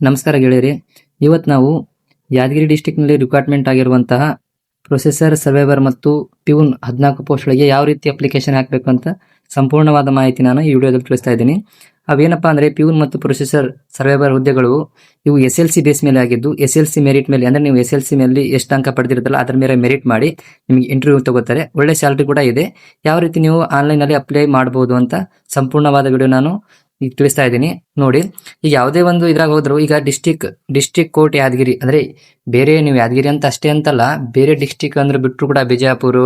ನಮಸ್ಕಾರ ಗೆಳೆಯರಿ. ಇವತ್ತು ನಾವು ಯಾದಗಿರಿ ಡಿಸ್ಟಿಕ್ನಲ್ಲಿ ರಿಕ್ವೈರ್ಮೆಂಟ್ ಆಗಿರುವಂತಹ ಪ್ರೊಸೆಸರ್ ಸರ್ವೈವರ್ ಮತ್ತು ಪ್ಯೂನ್ 14 ಪೋಸ್ಟ್ಗಳಿಗೆ ಯಾವ ರೀತಿ ಅಪ್ಲಿಕೇಶನ್ ಹಾಕಬೇಕು ಅಂತ ಸಂಪೂರ್ಣವಾದ ಮಾಹಿತಿ ನಾನು ಈ ವಿಡಿಯೋದಲ್ಲಿ ತಿಳಿಸ್ತಾ ಇದ್ದೀನಿ. ಅವೇನಪ್ಪ ಅಂದರೆ ಪ್ಯೂನ್ ಮತ್ತು ಪ್ರೊಸೆಸರ್ ಸರ್ವೈವರ್ ಹುದ್ದೆಗಳು ಇವು SLC ಬೇಸ್ ಮೇಲೆ ಆಗಿದ್ದು SLC ಮೆರಿಟ್ ಮೇಲೆ, ಅಂದರೆ ನೀವು SLC ಮೇಲೆ ಎಷ್ಟು ಅಂಕ ಪಡೆದಿರುತ್ತಲ್ಲ ಅದರ ಮೇಲೆ ಮೆರಿಟ್ ಮಾಡಿ ನಿಮಗೆ ಇಂಟರ್ವ್ಯೂ ತಗೋತಾರೆ. ಒಳ್ಳೆ ಸ್ಯಾಲ್ರಿ ಕೂಡ ಇದೆ. ಯಾವ ರೀತಿ ನೀವು ಆನ್ಲೈನಲ್ಲಿ ಅಪ್ಲೈ ಮಾಡ್ಬೋದು ಅಂತ ಸಂಪೂರ್ಣವಾದ ವಿಡಿಯೋ ನಾನು ಈಗ ತಿಳಿಸ್ತಾ ಇದ್ದೀನಿ ನೋಡಿ. ಈಗ ಯಾವುದೇ ಒಂದು ಇದ್ರಾಗ ಹೋದ್ರು, ಈಗ ಡಿಸ್ಟಿಕ್ ಕೋರ್ಟ್ ಯಾದಗಿರಿ ಅಂದ್ರೆ ಬೇರೆ ನೀವು ಯಾದಗಿರಿ ಅಂತ ಅಷ್ಟೇ ಅಂತಲ್ಲ, ಬೇರೆ ಡಿಸ್ಟಿಕ್ ಅಂದ್ರೆ ಬಿಟ್ಟರು ಕೂಡ ಬಿಜಾಪುರ,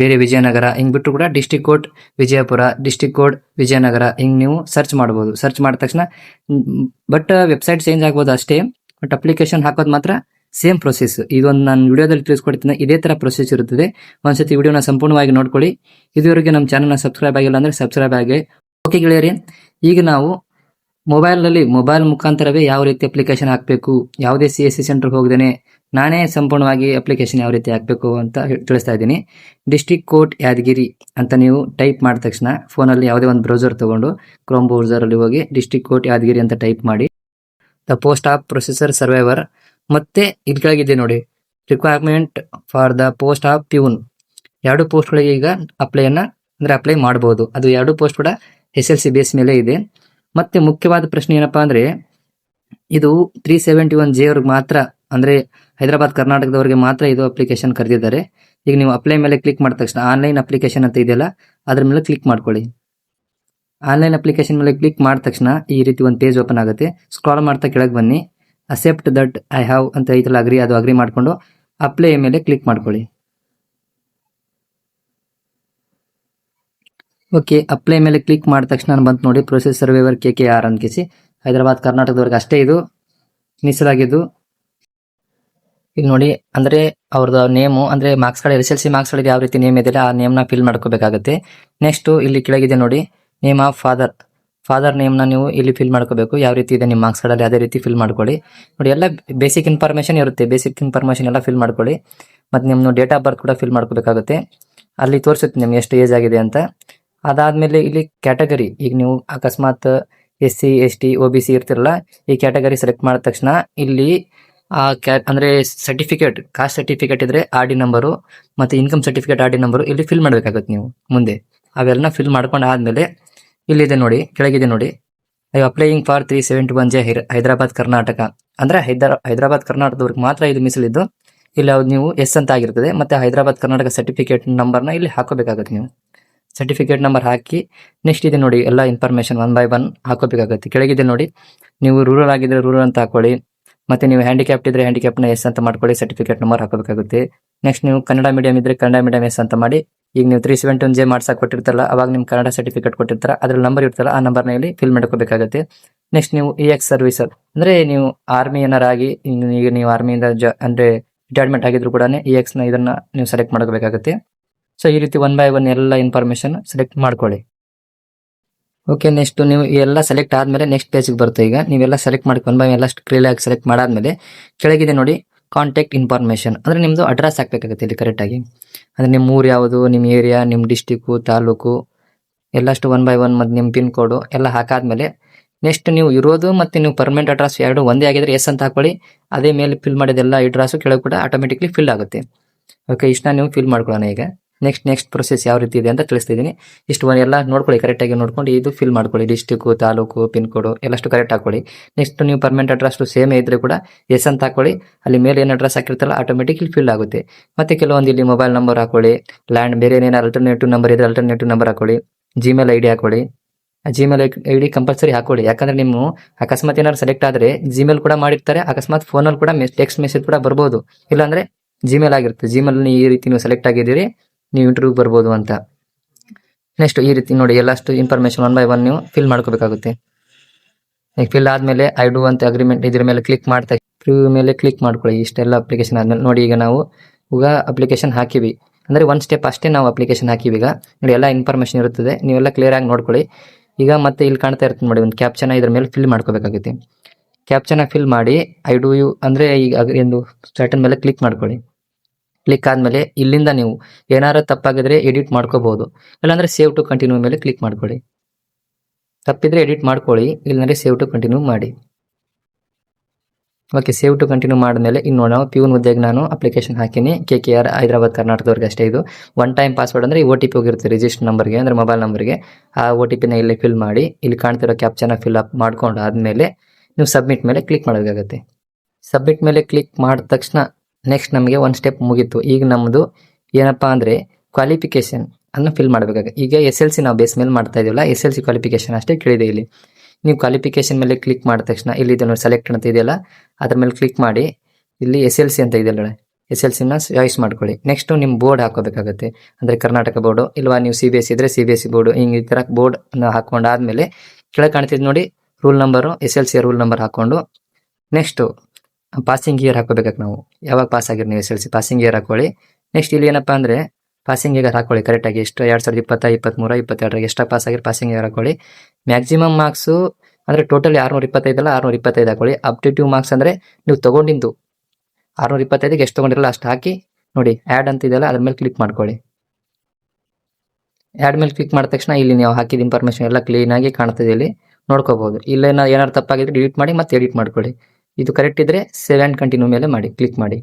ಬೇರೆ ವಿಜಯನಗರ ಹಿಂಗ್ ಬಿಟ್ಟರು ಕೂಡ district court Vijayapura, district court Vijayanagara ಹಿಂಗ್ ನೀವು ಸರ್ಚ್ ಮಾಡ್ಬೋದು. ಸರ್ಚ್ ಮಾಡಿದ ತಕ್ಷಣ ಬಟ್ ವೆಬ್ಸೈಟ್ ಚೇಂಜ್ ಆಗ್ಬೋದು ಅಷ್ಟೇ, ಬಟ್ ಅಪ್ಲಿಕೇಶನ್ ಹಾಕೋದು ಮಾತ್ರ ಸೇಮ್ ಪ್ರೊಸೆಸ್. ಇದೊಂದು ನಾನು ವಿಡಿಯೋದಲ್ಲಿ ತಿಳಿಸ್ಕೊಡ್ತೀನಿ, ಇದೇ ತರ ಪ್ರೊಸೆಸ್ ಇರುತ್ತದೆ. ಒಂದ್ಸತಿ ವಿಡಿಯೋನ ಸಂಪೂರ್ಣವಾಗಿ ನೋಡ್ಕೊಳ್ಳಿ. ಇದುವರೆಗೆ ನಮ್ಮ ಚಾನಲ್ನ ಸಬ್ಸ್ಕ್ರೈಬ್ ಆಗಿಲ್ಲ ಅಂದ್ರೆ ಸಬ್ಸ್ಕ್ರೈಬ್ ಆಗಿ. ಓಕೆ ಗೆಳೆಯರಿ, ಈಗ ನಾವು ಮೊಬೈಲ್ ಮುಖಾಂತರವೇ ಯಾವ ರೀತಿ ಅಪ್ಲಿಕೇಶನ್ ಹಾಕಬೇಕು, ಯಾವುದೇ CSC ಸೆಂಟರ್ ಹೋಗದೇನೆ ನಾನೇ ಸಂಪೂರ್ಣವಾಗಿ ಅಪ್ಲಿಕೇಶನ್ ಯಾವ ರೀತಿ ಹಾಕಬೇಕು ಅಂತ ತಿಳಿಸ್ತಾ ಇದ್ದೀನಿ. ಡಿಸ್ಟಿಕ್ ಕೋರ್ಟ್ ಯಾದಗಿರಿ ಅಂತ ನೀವು ಟೈಪ್ ಮಾಡಿದ ತಕ್ಷಣ ಫೋನಲ್ಲಿ ಯಾವುದೇ ಒಂದು ಬ್ರೌಸರ್ ತಗೊಂಡು ಕ್ರೋಮ್ ಬ್ರೌಸರಲ್ಲಿ ಹೋಗಿ ಡಿಸ್ಟಿಕ್ ಕೋರ್ಟ್ ಯಾದಗಿರಿ ಅಂತ ಟೈಪ್ ಮಾಡಿ the post of processor survivor, ಮತ್ತೆ ಇಲ್ಲಿ ಕೆಳಗಿದೆ ನೋಡಿ requirement for the post of peon. ಎರಡು ಪೋಸ್ಟ್ಗಳಿಗೆ ಈಗ ಅಪ್ಲೈ ಮಾಡಬಹುದು. ಅದು ಎರಡು ಪೋಸ್ಟ್ ಕೂಡ SLC ಬೇಸ್ ಮೇಲೆ ಇದೆ. ಮತ್ತೆ ಮುಖ್ಯವಾದ ಪ್ರಶ್ನೆ ಏನಪ್ಪಾ ಅಂದ್ರೆ, ಇದು 371J ಅವ್ರಿಗೆ ಮಾತ್ರ, ಅಂದ್ರೆ ಹೈದರಾಬಾದ್ ಕರ್ನಾಟಕದವರಿಗೆ ಮಾತ್ರ ಇದು ಅಪ್ಲಿಕೇಶನ್ ಕರೆದಿದ್ದಾರೆ. ಈಗ ನೀವು ಅಪ್ಲೈ ಮೇಲೆ ಕ್ಲಿಕ್ ಮಾಡಿದ ತಕ್ಷಣ ಆನ್ಲೈನ್ ಅಪ್ಲಿಕೇಶನ್ ಅಂತ ಇದೆಯಲ್ಲ ಅದ್ರ ಮೇಲೆ ಕ್ಲಿಕ್ ಮಾಡ್ಕೊಳ್ಳಿ. ಆನ್ಲೈನ್ ಅಪ್ಲಿಕೇಶನ್ ಮೇಲೆ ಕ್ಲಿಕ್ ಮಾಡಿದ ತಕ್ಷಣ ಈ ರೀತಿ ಒಂದು ಪೇಜ್ ಓಪನ್ ಆಗುತ್ತೆ. ಸ್ಕ್ರಾಲ್ ಮಾಡ್ತಾ ಕೆಳಗೆ ಬನ್ನಿ, ಅಕ್ಸೆಪ್ಟ್ ದಟ್ ಐ ಹ್ಯಾವ್ ಅಂತ ಐತಲ್ಲ, ಅಗ್ರಿ ಮಾಡ್ಕೊಂಡು ಅಪ್ಲೈ ಮೇಲೆ ಕ್ಲಿಕ್ ಮಾಡ್ಕೊಳ್ಳಿ. ಓಕೆ, ಅಪ್ಲೈ ಮೇಲೆ ಕ್ಲಿಕ್ ಮಾಡಿದ ತಕ್ಷಣ ಬಂತು ನೋಡಿ ಪ್ರೊಸೆಸ್ ಸರ್ವೈವರ್ KKR ಅಂತ ಕಿಸಿ ಹೈದರಾಬಾದ್ ಕರ್ನಾಟಕದವರೆಗೆ ಅಷ್ಟೇ ಇದು ಮೀಸಲಾಗಿದ್ದು. ಇಲ್ಲಿ ನೋಡಿ, ಅಂದ್ರೆ ಅವ್ರದ್ದು ನೇಮು, ಅಂದ್ರೆ marks card SLC marks card ಯಾವ ರೀತಿ ನೇಮ್ ಇದೆಯಲ್ಲ ಆ ನೇಮ್ನ ಫಿಲ್ ಮಾಡ್ಕೋಬೇಕಾಗುತ್ತೆ. ನೆಕ್ಸ್ಟ್ ಇಲ್ಲಿ ಕೆಳಗಿದೆ ನೋಡಿ ನೇಮ್ ಆಫ್ ಫಾದರ್ ನೇಮ್ನ ನೀವು ಇಲ್ಲಿ ಫಿಲ್ ಮಾಡ್ಕೋಬೇಕು. ಯಾವ ರೀತಿ ಇದೆ ನಿಮ್ಮ ಮಾರ್ಕ್ಸ್ ಕಾರ್ಡಲ್ಲಿ ಅದೇ ರೀತಿ ಫಿಲ್ ಮಾಡ್ಕೊಳ್ಳಿ. ನೋಡಿ, ಎಲ್ಲ ಬೇಸಿಕ್ ಇನ್ಫಾರ್ಮೇಶನ್ ಇರುತ್ತೆ, ಬೇಸಿಕ್ ಇನ್ಫಾರ್ಮೇಶನ್ ಎಲ್ಲ ಫಿಲ್ ಮಾಡ್ಕೊಳ್ಳಿ. ಮತ್ತು ನಿಮ್ಮ ಡೇಟ್ ಆಫ್ ಬರ್ತ್ ಕೂಡ ಫಿಲ್ ಮಾಡ್ಕೋಬೇಕಾಗುತ್ತೆ. ಅಲ್ಲಿ ತೋರಿಸುತ್ತೆ ನಿಮ್ಗೆ ಎಷ್ಟು ಏಜ್ ಆಗಿದೆ ಅಂತ. ಅದಾದ್ಮೇಲೆ ಇಲ್ಲಿ ಕ್ಯಾಟಗರಿ, ಈಗ ನೀವು ಅಕಸ್ಮಾತ್ SC ST OBC ಇರ್ತಿರಲ್ಲ, ಈ ಕ್ಯಾಟಗರಿ ಸೆಲೆಕ್ಟ್ ಮಾಡಿದ ತಕ್ಷಣ ಇಲ್ಲಿ ಅಂದ್ರೆ ಸರ್ಟಿಫಿಕೇಟ್, ಕಾಸ್ಟ್ ಸರ್ಟಿಫಿಕೇಟ್ ಇದ್ರೆ RD ನಂಬರು ಮತ್ತೆ ಇನ್ಕಮ್ ಸರ್ಟಿಫಿಕೇಟ್ RD ನಂಬರು ಇಲ್ಲಿ ಫಿಲ್ ಮಾಡ್ಬೇಕಾಗುತ್ತೆ ನೀವು ಮುಂದೆ. ಅವೆಲ್ಲ ಫಿಲ್ ಮಾಡ್ಕೊಂಡು ಆದ್ಮೇಲೆ ಇಲ್ಲಿದೆ ನೋಡಿ, ಕೆಳಗಿದೆ ನೋಡಿ I applying for 371J Hyderabad Karnataka, ಅಂದ್ರೆ ಹೈದರಾಬಾದ್ ಕರ್ನಾಟಕದವ್ರಿಗೆ ಮಾತ್ರ ಇದು ಮೀಸಲಿದ್ದು. ಇಲ್ಲಿ ನೀವು ಎಸ್ ಅಂತ ಆಗಿರ್ತದೆ, ಮತ್ತೆ ಹೈದರಾಬಾದ್ ಕರ್ನಾಟಕ ಸರ್ಟಿಫಿಕೇಟ್ ನಂಬರ್ನ ಇಲ್ಲಿ ಹಾಕೋಬೇಕಾಗುತ್ತೆ. ನೀವು ಸರ್ಟಿಫಿಕೇಟ್ ನಂಬರ್ ಹಾಕಿ ನೆಕ್ಸ್ಟ್ ಇದೆ ನೋಡಿ ಎಲ್ಲ ಇನ್ಫಾರ್ಮೇಶನ್ 1 by 1 ಹಾಕೋಬೇಕಾಗುತ್ತೆ. ಕೆಳಗಿದೆ ನೋಡಿ, ನೀವು ರೂರಲ್ ಆಗಿದ್ರೆ ರೂರಲ್ ಅಂತ ಹಾಕೊಳ್ಳಿ, ಮತ್ತೆ ನೀವು ಹ್ಯಾಂಡಿಕ್ಯಾಪ್ಟ್ ಇದ್ರೆ ಹ್ಯಾಂಡಿಕ್ಯಾಪ್ನ ಎಸ್ ಅಂತ ಮಾಡ್ಕೊಳ್ಳಿ, ಸರ್ಟಿಫಿಕೇಟ್ ನಂಬರ್ ಹಾಕೋಬೇಕಾಗುತ್ತೆ. ನೆಕ್ಸ್ಟ್ ನೀವು ಕನ್ನಡ ಮೀಡಿಯಂ ಇದ್ರೆ ಕನ್ನಡ ಮೀಡಿಯಂ ಎಸ್ ಅಂತ ಮಾಡಿ. ಈಗ ನೀವು 371J ಮಾಡ್ಸಕ್ ಕೊಟ್ಟಿರ್ತಾರಲ್ಲ, ಅವಾಗ ನಿಮ್ ಕನ್ನಡ ಸರ್ಟಿಫಿಕೇಟ್ ಕೊಟ್ಟಿರ್ತಾರ, ಅದ್ರಲ್ಲಿ ನಂಬರ್ ಇರ್ತಲ್ಲ ಆ ನಂಬರ್ನ ಇಲ್ಲಿ ಫಿಲ್ ಮಾಡ್ಕೋಬೇಕಾಗುತ್ತೆ. ನೆಕ್ಸ್ಟ್ ನೀವು EX ಸರ್ವಿಸರ್, ಅಂದ್ರೆ ನೀವು ಆರ್ಮಿ ಏನಾರಾಗಿ, ಈಗ ನೀವು ಆರ್ಮಿಯಿಂದ ಅಂದ್ರೆ ರಿಟೈರ್ಮೆಂಟ್ ಆಗಿದ್ರು ಕೂಡ EX ನ ಇದನ್ನ ನೀವು ಸೆಲೆಕ್ಟ್ ಮಾಡ್ಕೋಬೇಕಾಗುತ್ತೆ. ಸೊ ಈ ರೀತಿ 1 by 1 ಎಲ್ಲ ಇನ್ಫಾರ್ಮೇಶನ್ ಸೆಲೆಕ್ಟ್ ಮಾಡ್ಕೊಳ್ಳಿ. ಓಕೆ, ನೆಕ್ಸ್ಟ್ ನೀವು ಎಲ್ಲ ಸೆಲೆಕ್ಟ್ ಆದ್ಮೇಲೆ ನೆಕ್ಸ್ಟ್ ಪೇಜ್ಗೆ ಬರುತ್ತೆ. ಈಗ ನೀವೆಲ್ಲ ಸೆಲೆಕ್ಟ್ ಮಾಡಿ 1 by 1 ಎಲ್ಲ ಕ್ಲಿಯರ್ ಆಗಿ ಸೆಲೆಕ್ಟ್ ಮಾಡಾದ್ಮೇಲೆ ಕೆಳಗಿದೆ ನೋಡಿ ಕಾಂಟ್ಯಾಕ್ಟ್ ಇನ್ಫಾರ್ಮೇಶನ್, ಅಂದ್ರೆ ನಿಮ್ದು ಅಡ್ರೆಸ್ ಹಾಕ್ಬೇಕಾಗುತ್ತೆ ಇಲ್ಲಿ ಕರೆಕ್ಟ್ ಆಗಿ. ಅಂದ್ರೆ ನಿಮ್ಮ ಊರು ಯಾವುದು, ನಿಮ್ಮ ಏರಿಯಾ, ನಿಮ್ಮ ಡಿಸ್ಟಿಕ್, ತಾಲೂಕು ಎಲ್ಲಷ್ಟು 1 by 1 ಮತ್ತು ನಿಮ್ಮ ಪಿನ್ ಕೋಡು ಎಲ್ಲ ಹಾಕಾದ್ಮೇಲೆ ನೆಕ್ಸ್ಟ್ ನೀವು ಇರೋದು ಮತ್ತೆ ನೀವು ಪರ್ಮನೆಂಟ್ ಅಡ್ರೆಸ್ ಎರಡು ಒಂದೇ ಆಗಿದ್ರೆ ಎಸ್ ಅಂತ ಹಾಕೊಳ್ಳಿ. ಅದೇ ಮೇಲೆ ಫಿಲ್ ಮಾಡಿದೆಲ್ಲ ಅಡ್ರೆಸ್ ಕೆಳಗೆ ಕೂಡ ಆಟೋಮೆಟಿಕ್ಲಿ ಫಿಲ್ ಆಗುತ್ತೆ. ಓಕೆ, ಇಷ್ಟನ್ನ ನೀವು ಫಿಲ್ ಮಾಡ್ಕೊಳ್ಳೋಣ. ಈಗ ನೆಕ್ಸ್ಟ್ ಪ್ರೊಸೆಸ್ ಯಾವ ರೀತಿ ಇದೆ ಅಂತ ತಿಳಿಸ್ತಿದ್ದೀನಿ. ಇಷ್ಟು ಎಲ್ಲ ನೋಡ್ಕೊಳ್ಳಿ, ಕರೆಕ್ಟಾಗಿ ನೋಡ್ಕೊಂಡು ಇದು ಫಿಲ್ ಮಾಡ್ಕೊಳ್ಳಿ. ಡಿಸ್ಟಿಕ್, ತಾಲೂಕು, ಪಿನ್ ಕೋಡು ಎಲ್ಲಷ್ಟು ಕರೆಕ್ಟ್ ಹಾಕೊಳ್ಳಿ. ನೆಕ್ಸ್ಟ್ ನೀವು ಪರ್ಮನೆಂಟ್ ಅಡ್ರೆಸ್ ಸೇಮ್ ಇದ್ರೆ ಕೂಡ ಎಸ್ ಅಂತ ಹಾಕೊಳ್ಳಿ. ಅಲ್ಲಿ ಮೇಲೆ ಏನು ಅಡ್ರೆಸ್ ಹಾಕಿರ್ತಾರಲ್ಲ ಆಟೋಮೆಟಿಕ್ಲಿ ಫಿಲ್ ಆಗುತ್ತೆ. ಮತ್ತೆ ಕೆಲವೊಂದು ಇಲ್ಲಿ ಮೊಬೈಲ್ ನಂಬರ್ ಹಾಕೊಳ್ಳಿ, ಬೇರೆ ಏನೇನು ಅಲ್ಟರ್ನೇಟಿವ್ ನಂಬರ್ ಇದ್ರೆ ಅಲ್ಟರ್ನೇಟಿವ್ ನಂಬರ್ ಹಾಕೊಳ್ಳಿ. Gmail ID ಹಾಕೊಳ್ಳಿ, Gmail ID ಕಂಪಲ್ಸರಿ ಹಾಕೊಳ್ಳಿ. ಯಾಕಂದ್ರೆ ನೀವು ಅಕಸ್ಮಾತ್ ಏನಾದ್ರು ಸೆಲೆಕ್ಟ್ ಆದ್ರೆ Gmail ಕೂಡ ಮಾಡಿರ್ತಾರೆ, ಅಕಸ್ಮಾತ್ ಫೋನಲ್ಲಿ ಕೂಡ ಟೆಕ್ಸ್ಟ್ ಮೆಸೇಜ್ ಕೂಡ ಬರ್ಬೋದು. ಇಲ್ಲಾಂದ್ರೆ Gmail ಆಗಿರುತ್ತೆ. Gmail ಈ ರೀತಿ ನೀವು ಸೆಲೆಕ್ಟ್ ಆಗಿದ್ದೀರಿ, ನೀವು ಇಂಟರ್ವ್ಯೂ ಬರ್ಬೋದು ಅಂತ. ನೆಕ್ಸ್ಟ್ ಈ ರೀತಿ ನೋಡಿ ಎಲ್ಲಷ್ಟು ಇನ್ಫಾರ್ಮೇಶನ್ 1 by 1 ನೀವು ಫಿಲ್ ಮಾಡ್ಕೋಬೇಕಾಗುತ್ತೆ. ಈಗ ಫಿಲ್ ಆದ್ಮೇಲೆ ಐ ಡೂ ಅಂತ ಅಗ್ರಿಮೆಂಟ್ ಇದ್ರ ಮೇಲೆ ಕ್ಲಿಕ್ ಮಾಡ್ತಾ ಪ್ರಿವ್ಯೂ ಮೇಲೆ ಕ್ಲಿಕ್ ಮಾಡ್ಕೊಳ್ಳಿ. ಇಷ್ಟೆಲ್ಲ ಅಪ್ಲಿಕೇಶನ್ ಆದ್ಮೇಲೆ ನೋಡಿ, ಈಗ ನಾವು ಅಪ್ಲಿಕೇಶನ್ ಹಾಕಿವಿ ಅಂದ್ರೆ 1 ಸ್ಟೆಪ್ ಅಷ್ಟೇ ನಾವು ಅಪ್ಲಿಕೇಶನ್ ಹಾಕಿವಿ. ಈಗ ನೋಡಿ ಎಲ್ಲ ಇನ್ಫಾರ್ಮೇಶನ್ ಇರುತ್ತದೆ, ನೀವೆಲ್ಲ ಕ್ಲಿಯರ್ ಆಗಿ ನೋಡ್ಕೊಳ್ಳಿ. ಈಗ ಮತ್ತೆ ಇಲ್ಲಿ ಕಾಣ್ತಾ ಇರ್ತದೆ ನೋಡಿ ಒಂದು ಕ್ಯಾಪ್ಚನ, ಇದ್ರ ಮೇಲೆ ಫಿಲ್ ಮಾಡ್ಕೋಬೇಕಾಗುತ್ತೆ. ಕ್ಯಾಪ್ಚನ ಫಿಲ್ ಮಾಡಿ ಐ ಡೂ ಯು ಅಂದ್ರೆ ಈಗ ಒಂದು ಸ್ಟಾರ್ಟನ್ ಮೇಲೆ ಕ್ಲಿಕ್ ಮಾಡ್ಕೊಳ್ಳಿ. ಕ್ಲಿಕ್ ಆದ್ಮೇಲೆ ಇಲ್ಲಿಂದ ನೀವು ಏನಾರ ತಪ್ಪಾಗಿದ್ರೆ ಎಡಿಟ್ ಮಾಡ್ಕೋಬಹುದು, ಇಲ್ಲಾಂದ್ರೆ ಸೇವ್ ಟು ಕಂಟಿನ್ಯೂ ಮೇಲೆ ಕ್ಲಿಕ್ ಮಾಡ್ಕೊಳ್ಳಿ. ತಪ್ಪಿದ್ರೆ ಎಡಿಟ್ ಮಾಡ್ಕೊಳ್ಳಿ, ಇಲ್ಲಾಂದ್ರೆ ಸೇವ್ ಟು ಕಂಟಿನ್ಯೂ ಮಾಡಿ. ಓಕೆ, ಸೇವ್ ಟು ಕಂಟಿನ್ಯೂ ಮಾಡಿದ್ಮೇಲೆ ಇನ್ನು ನಾವು ಪ್ಯೂನ್ ಹುದ್ದೆಗೆ ನಾನು ಅಪ್ಲಿಕೇಶನ್ ಹಾಕಿನಿ. KKR ಹೈದರಾಬಾದ್ ಕರ್ನಾಟಕದವ್ರಿಗೆ ಅಷ್ಟೇ ಇದು. ಒನ್ ಟೈಮ್ ಪಾಸ್ವರ್ಡ್ ಅಂದರೆ ಈ OTP ಹೋಗಿರುತ್ತೆ ರಿಜಿಸ್ಟರ್ ನಂಬರ್ಗೆ, ಅಂದರೆ ಮೊಬೈಲ್ ನಂಬರ್ಗೆ. ಆ OTPನ ಇಲ್ಲಿ ಫಿಲ್ ಮಾಡಿ, ಇಲ್ಲಿ ಕಾಣ್ತಿರೋ ಕ್ಯಾಪ್ಚನ ಫಿಲ್ ಅಪ್ ಮಾಡ್ಕೊಂಡು ಆದಮೇಲೆ ನೀವು ಸಬ್ಮಿಟ್ ಮೇಲೆ ಕ್ಲಿಕ್ ಮಾಡಬೇಕಾಗುತ್ತೆ. ಸಬ್ಮಿಟ್ ಮೇಲೆ ಕ್ಲಿಕ್ ಮಾಡಿದ ತಕ್ಷಣ ನೆಕ್ಸ್ಟ್ ನಮಗೆ ಒಂದು ಸ್ಟೆಪ್ ಮುಗೀತು. ಈಗ ನಮ್ಮದು ಏನಪ್ಪ ಅಂದರೆ ಕ್ವಾಲಿಫಿಕೇಷನ್ ಅನ್ನು ಫಿಲ್ ಮಾಡಬೇಕಾಗುತ್ತೆ. ಈಗ SLC ನಾವು ಬೇಸ್ ಮೇಲೆ ಮಾಡ್ತಾ ಇದೀವಲ್ಲ, SLC ಕ್ವಾಲಿಫಿಕೇಷನ್ ಅಷ್ಟೇ ಕೇಳಿದೆ ಇಲ್ಲಿ. ನೀವು ಕ್ವಾಲಿಫಿಕೇಷನ್ ಮೇಲೆ ಕ್ಲಿಕ್ ಮಾಡಿದ ತಕ್ಷಣ ಇಲ್ಲಿ ಇದನ್ನು ಸೆಲೆಕ್ಟ್ ಅಂತ ಇದೆಯಲ್ಲ, ಅದ್ರ ಮೇಲೆ ಕ್ಲಿಕ್ ಮಾಡಿ ಇಲ್ಲಿ SLC ಅಂತ ಇದೆಯಲ್ಲ, SLCನ ಚಾಯ್ಸ್ ಮಾಡ್ಕೊಳ್ಳಿ. ನೆಕ್ಸ್ಟು ನಿಮ್ಮ ಬೋರ್ಡ್ ಹಾಕೋಬೇಕಾಗುತ್ತೆ, ಅಂದರೆ ಕರ್ನಾಟಕ ಬೋರ್ಡು, ಇಲ್ವಾ ನೀವು CBSE ಇದ್ದರೆ CBSE ಬೋರ್ಡು, ಹಿಂಗೆ ಈ ಥರ ಬೋರ್ಡನ್ನು ಹಾಕೊಂಡಾದ್ಮೇಲೆ ಕೆಳಗೆ ಕಾಣ್ತಿದ್ದು ನೋಡಿ rule number, SLC rule number ಹಾಕ್ಕೊಂಡು ನೆಕ್ಸ್ಟು ಪಾಸಿಂಗ್ ಇಯರ್ ಹಾಕೋಬೇಕಾಗಿ ನಾವು ಯಾವಾಗ ಪಾಸ್ ಆಗಿರಿ ನೀವು SLC ಪಾಸಿಂಗ್ ಇಯರ್ ಹಾಕೊಳ್ಳಿ. ನೆಕ್ಸ್ಟ್ ಇಲ್ಲಿ ಏನಪ್ಪ ಅಂದರೆ ಪಾಸಿಂಗ್ ಇಯರ್ ಹಾಕೊಳ್ಳಿ ಕರೆಕ್ಟಾಗಿ, ಎಷ್ಟು 2020, 2023, 2022 ಎಷ್ಟು ಪಾಸ್ ಆಗಿರಿ ಪಾಸಿಂಗ್ ಇಯರ್ ಹಾಕೊಳ್ಳಿ. ಮ್ಯಾಕ್ಸಿಮಮ್ ಮಾರ್ಕ್ಸು ಅಂದರೆ ಟೋಟಲ್ 625 ಅಲ್ಲ 625 ಹಾಕೊಳ್ಳಿ. ಅಪ್ಟಿಟ್ಯೂಡ್ ಮಾರ್ಕ್ಸ್ ಅಂದರೆ ನೀವು ತೊಗೊಂಡಿದ್ದು 625ಗೆ ಎಷ್ಟು ತೊಗೊಂಡಿರಲ್ಲ ಅಷ್ಟು ಹಾಕಿ ನೋಡಿ. ಆ್ಯಡ್ ಅಂತ ಇದೆಯಲ್ಲ ಅದ್ರ ಮೇಲೆ ಕ್ಲಿಕ್ ಮಾಡ್ಕೊಳ್ಳಿ. ಆ್ಯಡ್ ಮೇಲೆ ಕ್ಲಿಕ್ ಮಾಡಿದ ತಕ್ಷಣ ಇಲ್ಲಿ ನೀವು ಹಾಕಿದ ಇನ್ಫಾರ್ಮೇಷನ್ ಎಲ್ಲ ಕ್ಲೀನಾಗಿ ಕಾಣ್ತದೆ, ಇಲ್ಲಿ ನೋಡ್ಕೋಬಹುದು. ಇಲ್ಲೇನೋ ಏನಾದ್ರು ತಪ್ಪಾಗಿದ್ರೆ ಡಿಲೀಟ್ ಮಾಡಿ ಮತ್ತೆ ಎಡಿಟ್ ಮಾಡ್ಕೊಳ್ಳಿ. ಇದು ಕರೆಕ್ಟ್ ಇದ್ರೆ ಸೇವ್ ಆ್ಯಂಡ್ ಕಂಟಿನ್ಯೂ ಮೇಲೆ ಮಾಡಿ, ಕ್ಲಿಕ್ ಮಾಡಿ.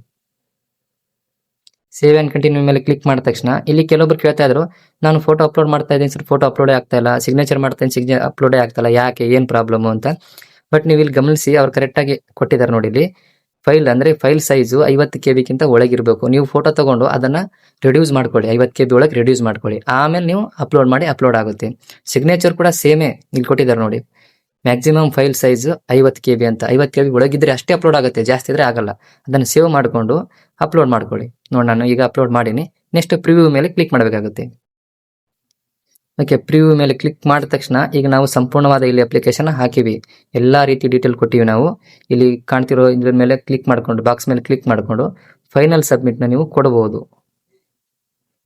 ಸೇವ್ ಆ್ಯಂಡ್ ಕಂಟಿನ್ಯೂ ಮೇಲೆ ಕ್ಲಿಕ್ ಮಾಡಿದ ತಕ್ಷಣ ಇಲ್ಲಿ ಕೆಲವೊಬ್ರು ಕೇಳ್ತಾ ಇದ್ರು, ನಾನು ಫೋಟೋ ಅಪ್ಲೋಡ್ ಮಾಡ್ತಾ ಇದ್ದೀನಿ ಸರ್, ಫೋಟೋ ಅಪ್ಲೋಡೇ ಆಗ್ತಾ ಇಲ್ಲ, ಸಿಗ್ನೇಚರ್ ಮಾಡ್ತಾ ಇದ್ದೀನಿ ಅಪ್ಲೋಡೇ ಆಗ್ತಾಯಿಲ್ಲ, ಯಾಕೆ ಏನು ಪ್ರಾಬ್ಲಮ್ಮು ಅಂತ. ಬಟ್ ನೀವು ಇಲ್ಲಿ ಗಮನಿಸಿ, ಅವ್ರು ಕರೆಕ್ಟಾಗಿ ಕೊಟ್ಟಿದ್ದಾರೆ ನೋಡಿ. ಇಲ್ಲಿ ಫೈಲ್ ಅಂದರೆ ಫೈಲ್ ಸೈಜು 50 KB ಒಳಗಿರಬೇಕು. ನೀವು ಫೋಟೋ ತೊಗೊಂಡು ಅದನ್ನು ರಿಡ್ಯೂಸ್ ಮಾಡ್ಕೊಳ್ಳಿ, 50 KB ಒಳಗೆ ರಿಡ್ಯೂಸ್ ಮಾಡ್ಕೊಳ್ಳಿ. ಆಮೇಲೆ ನೀವು ಅಪ್ಲೋಡ್ ಮಾಡಿ ಅಪ್ಲೋಡ್ ಆಗುತ್ತೆ. ಸಿಗ್ನೇಚರ್ ಕೂಡ ಸೇಮೇ ಇಲ್ಲಿ ಕೊಟ್ಟಿದ್ದಾರೆ ನೋಡಿ, ಮ್ಯಾಕ್ಸಿಮಮ್ ಫೈಲ್ ಸೈಜ್ 50 KB ಅಂತ. 50 KB ಒಳಗಿದ್ರೆ ಅಷ್ಟೇ ಅಪ್ಲೋಡ್ ಆಗುತ್ತೆ, ಜಾಸ್ತಿ ಇದ್ರೆ ಆಗಲ್ಲ. ಅದನ್ನು ಸೇವ್ ಮಾಡಿಕೊಂಡು ಅಪ್ಲೋಡ್ ಮಾಡ್ಕೊಳ್ಳಿ. ನೋಡಿ ನಾನು ಈಗ ಅಪ್ಲೋಡ್ ಮಾಡೀನಿ. ನೆಕ್ಸ್ಟ್ ಪ್ರಿವ್ಯೂ ಮೇಲೆ ಕ್ಲಿಕ್ ಮಾಡಬೇಕಾಗುತ್ತೆ. ಓಕೆ, ಪ್ರಿವ್ಯೂ ಮೇಲೆ ಕ್ಲಿಕ್ ಮಾಡಿದ ತಕ್ಷಣ ಈಗ ನಾವು ಸಂಪೂರ್ಣವಾದ ಇಲ್ಲಿ ಅಪ್ಲಿಕೇಶನ್ ಹಾಕಿವಿ, ಎಲ್ಲ ರೀತಿ ಡೀಟೇಲ್ ಕೊಟ್ಟಿವಿ ನಾವು. ಇಲ್ಲಿ ಕಾಣ್ತಿರೋ ಇದ್ರ ಮೇಲೆ ಕ್ಲಿಕ್ ಮಾಡಿಕೊಂಡು ಬಾಕ್ಸ್ ಮೇಲೆ ಕ್ಲಿಕ್ ಮಾಡಿಕೊಂಡು ಫೈನಲ್ ಸಬ್ಮಿಟ್ನ ನೀವು ಕೊಡಬಹುದು.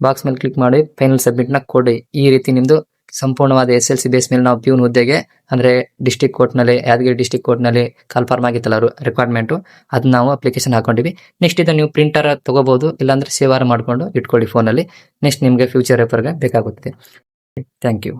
ಬಾಕ್ಸ್ ಮೇಲೆ ಕ್ಲಿಕ್ ಮಾಡಿ ಫೈನಲ್ ಸಬ್ಮಿಟ್ನ ಕೊಡಿ. ಈ ರೀತಿ ನಿಮ್ಮದು ಸಂಪೂರ್ಣವಾದ SLC ಬೇಸ್ ಮೇಲೆ ನಾವು ಪ್ಯೂನ್ ಹುದ್ದೆಗೆ ಅಂದರೆ ಡಿಸ್ಟಿಕ್ ಕೋರ್ಟ್ನಲ್ಲಿ, ಯಾದಗಿರಿ ಡಿಸ್ಟಿಕ್ ಕೋರ್ಟ್ನಲ್ಲಿ ಕಾಲ್ಫಾರ್ಮ್ ಆಗಿತ್ತಲ್ಲ ರಿಕ್ವೈರ್ಮೆಂಟು, ಅದನ್ನ ನಾವು ಅಪ್ಲಿಕೇಶನ್ ಹಾಕೊಂಡಿವಿ. ನೆಕ್ಸ್ಟ್ ಇದನ್ನು ನೀವು ಪ್ರಿಂಟರ್ ತೊಗೋಬೋದು, ಇಲ್ಲಾಂದರೆ ಸೇವಾರ ಮಾಡಿಕೊಂಡು ಇಟ್ಕೊಳ್ಳಿ ಫೋನಲ್ಲಿ. ನೆಕ್ಸ್ಟ್ ನಿಮಗೆ ಫ್ಯೂಚರ್ ರೆಫರ್ಗೆ ಬೇಕಾಗುತ್ತೆ. Thank you.